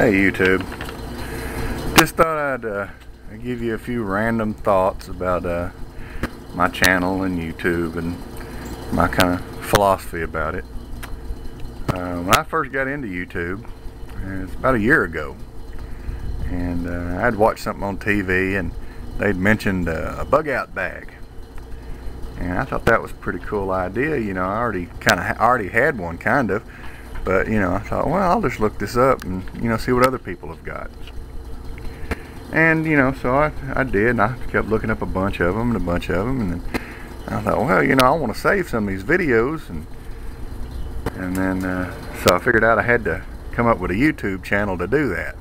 Hey YouTube, just thought I'd give you a few random thoughts about my channel and YouTube and my kind of philosophy about it. When I first got into YouTube, it's about a year ago, and I'd watched something on TV and they'd mentioned a bug out bag, and I thought that was a pretty cool idea. You know, I already had one kind of. But, you know, I thought, well, I'll just look this up and, you know, see what other people have got. And, you know, so I did, and I kept looking up a bunch of them, and then I thought, well, you know, I want to save some of these videos, and then, so I figured out I had to come up with a YouTube channel to do that.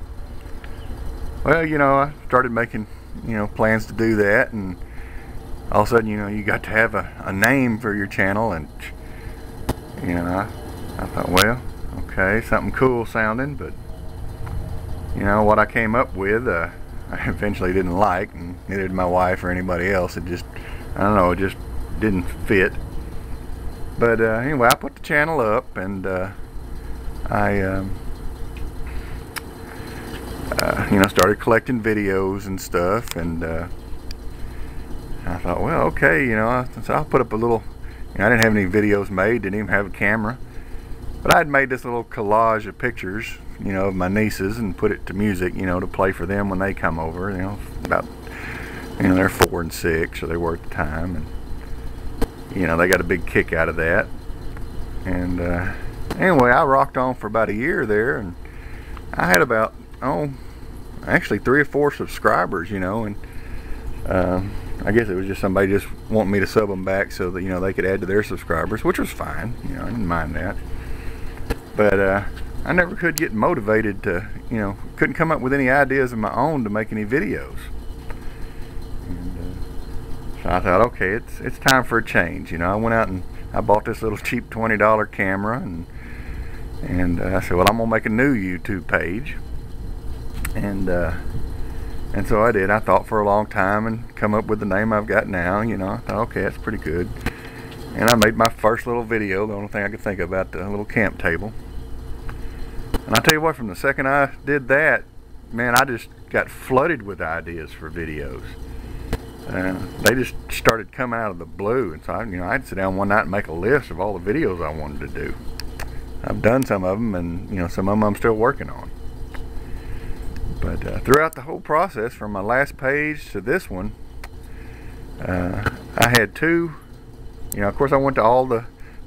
Well, you know, I started making, you know, plans to do that, and all of a sudden, you know, you got to have a name for your channel, and, you know, I thought, well, okay, something cool sounding, but you know what I came up with, I eventually didn't like, and neither did my wife or anybody else. It just, I don't know, it just didn't fit. But anyway, I put the channel up, and I you know, started collecting videos and stuff, and I thought, well, okay, you know, so I'll put up a little, you know, I didn't have any videos made, didn't even have a camera. But I'd made this little collage of pictures, you know, of my nieces, and put it to music, you know, to play for them when they come over. You know, about, you know, they're 4 and 6, or they were at the time, and you know, they got a big kick out of that. And anyway, I rocked on for about a year there, and I had about, actually 3 or 4 subscribers, you know, and I guess it was just somebody just wanting me to sub them back so that, you know, they could add to their subscribers, which was fine. You know, I didn't mind that. But I never could get motivated to, you know, couldn't come up with any ideas of my own to make any videos. And so I thought, okay, it's time for a change. You know, I went out and I bought this little cheap $20 camera, and I said, well, I'm gonna make a new YouTube page. And so I did. I thought for a long time and come up with the name I've got now. You know, I thought, okay, that's pretty good. And I made my first little video, the only thing I could think about, the little camp table. And I tell you what, from the second I did that, man, I just got flooded with ideas for videos. They just started coming out of the blue, and so you know, I'd sit down one night and make a list of all the videos I wanted to do. I've done some of them, and you know, some of them I'm still working on. But throughout the whole process, from my last page to this one, I had 2. You know, of course, I went to all the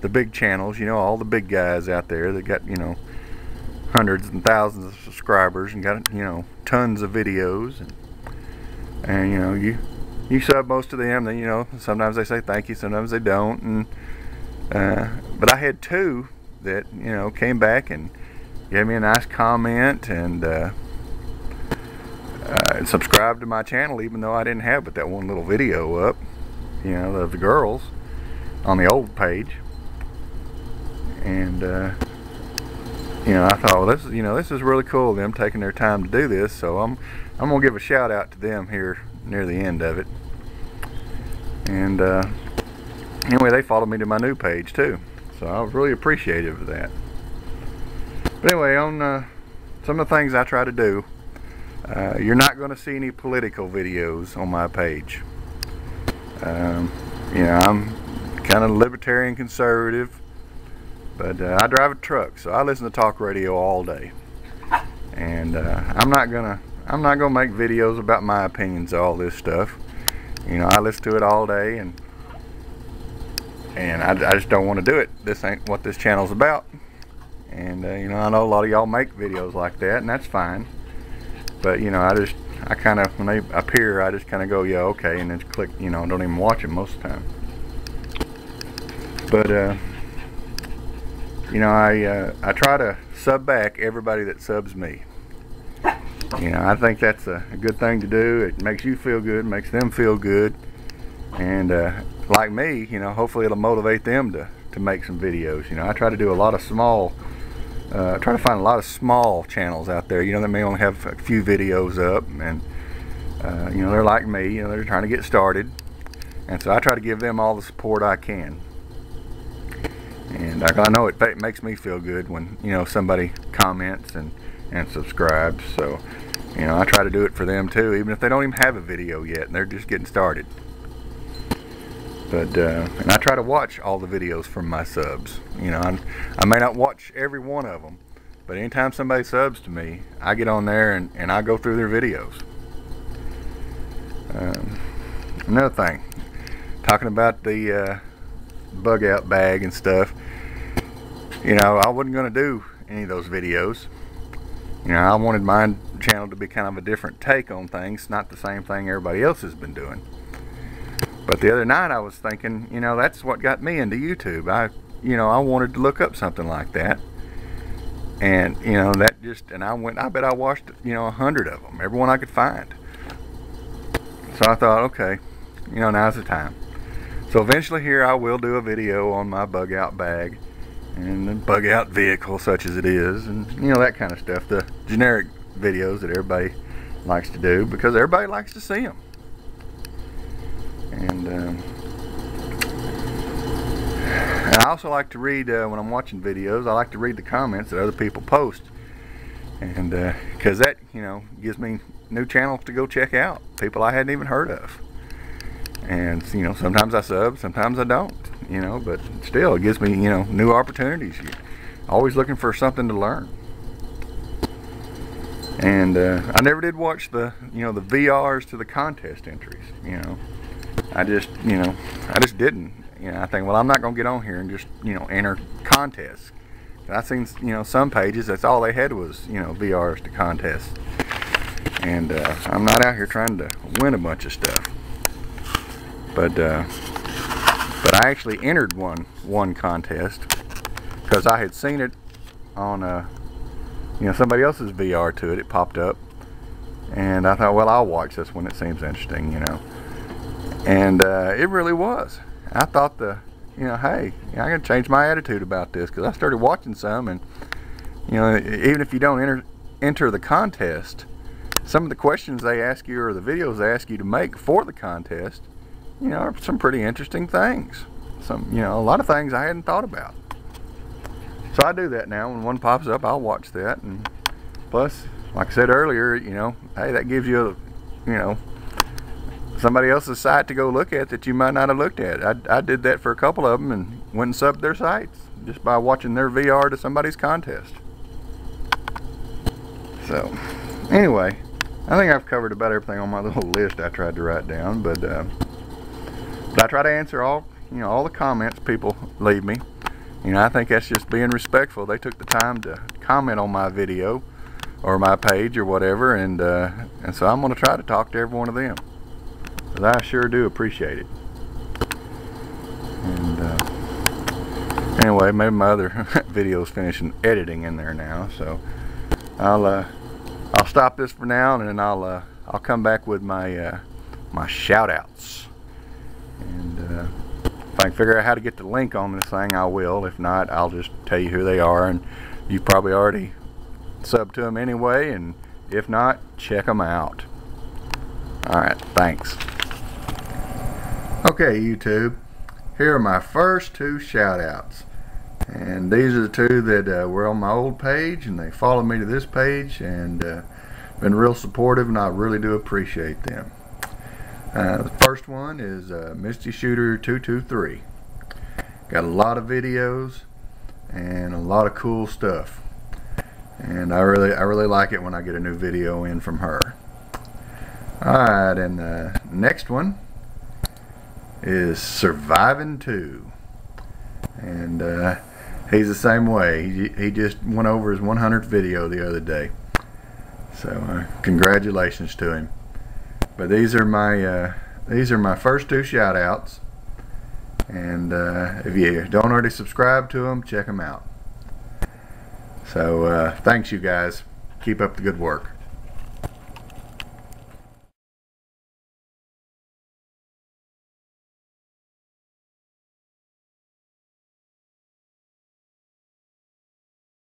big channels, you know, all the big guys out there that got, you know, hundreds and thousands of subscribers and got, you know, tons of videos, and you know, you sub most of them, then, you know, sometimes they say thank you, sometimes they don't, and but I had 2 that, you know, came back and gave me a nice comment, and subscribed to my channel, even though I didn't have but that one little video up, you know, of the girls on the old page. And you know, I thought, well, this is, you know, this is really cool, them taking their time to do this, so I'm gonna give a shout out to them here near the end of it. And anyway, they followed me to my new page too, so I was really appreciative of that. But anyway, on some of the things I try to do, you're not going to see any political videos on my page. You know, I'm kind of libertarian conservative, but I drive a truck, so I listen to talk radio all day, and I'm not gonna make videos about my opinions of all this stuff. You know, I listen to it all day, and I just don't want to do it. This ain't what this channel's about. And you know, I know a lot of y'all make videos like that, and that's fine. But you know, I kind of, when they appear, I just kind of go, yeah, okay, and then click, you know, don't even watch them most of the time. But you know, I try to sub back everybody that subs me. You know, I think that's a good thing to do. It makes you feel good, makes them feel good, and like me, you know, hopefully it'll motivate them to make some videos. You know, I try to do a lot of small. Try to find a lot of small channels out there, you know, that may only have a few videos up, and you know, they're like me, you know, they're trying to get started, and so I try to give them all the support I can. And I know it makes me feel good when, you know, somebody comments and and subscribed. So, you know, I try to do it for them too, even if they don't even have a video yet and they're just getting started. But and I try to watch all the videos from my subs. You know, I may not watch every one of them, but anytime somebody subs to me, I get on there and I go through their videos. Another thing, talking about the bug out bag and stuff, you know, I wasn't going to do any of those videos. You know, I wanted my channel to be kind of a different take on things, not the same thing everybody else has been doing. But the other night I was thinking, you know, that's what got me into YouTube. I wanted to look up something like that. And, you know, I bet I watched, you know, 100 of them, every one I could find. So I thought, okay, you know, now's the time. So eventually here I will do a video on my bug out bag and the bug out vehicle, such as it is, and, you know, that kind of stuff. The generic videos that everybody likes to do because everybody likes to see them. And I also like to read, when I'm watching videos, I like to read the comments that other people post. And because that, you know, gives me new channels to go check out, people I hadn't even heard of. And, you know, sometimes I sub, sometimes I don't, you know, but still it gives me, you know, new opportunities. You're always looking for something to learn. And I never did watch the, you know, the VRs to the contest entries, you know. I just didn't. You know, I think, well, I'm not going to get on here and just, you know, enter contests. I've seen, you know, some pages, that's all they had was, you know, VRs to contests. And I'm not out here trying to win a bunch of stuff. But I actually entered one contest because I had seen it on, you know, somebody else's VR to it. It popped up. And I thought, well, I'll watch this one. It seems interesting, you know. And it really was. I thought you know, hey, I gotta change my attitude about this, because I started watching some, and, you know, even if you don't enter the contest, some of the questions they ask you or the videos they ask you to make for the contest, you know, are some pretty interesting things. You know, a lot of things I hadn't thought about. So I do that now. When one pops up, I'll watch that, and plus, like I said earlier, you know, hey, that gives you, you know, somebody else's site to go look at that you might not have looked at. I did that for a couple of them and went and subbed their sites just by watching their VR to somebody's contest. So anyway, I think I've covered about everything on my little list I tried to write down, but I try to answer all the comments people leave me. You know, I think that's just being respectful. They took the time to comment on my video or my page or whatever, and so I'm going to try to talk to every one of them. But I sure do appreciate it. And anyway, maybe my other video's finishing editing in there now, so I'll stop this for now, and then I'll come back with my my shout outs. And if I can figure out how to get the link on this thing, I will. If not, I'll just tell you who they are, and you've probably already subbed to them anyway, and if not, check them out. Alright, thanks. Okay, YouTube, here are my first two shout outs, and these are the two that were on my old page, and they followed me to this page, and been real supportive, and I really do appreciate them. The first one is Misty Shooter 223. Got a lot of videos and a lot of cool stuff, and I really like it when I get a new video in from her. Alright, and the next one is Surviving 2, and he's the same way. He just went over his 100th video the other day, so congratulations to him. But these are my first two shout outs, and if you don't already subscribe to them, check them out. So thanks, you guys. Keep up the good work.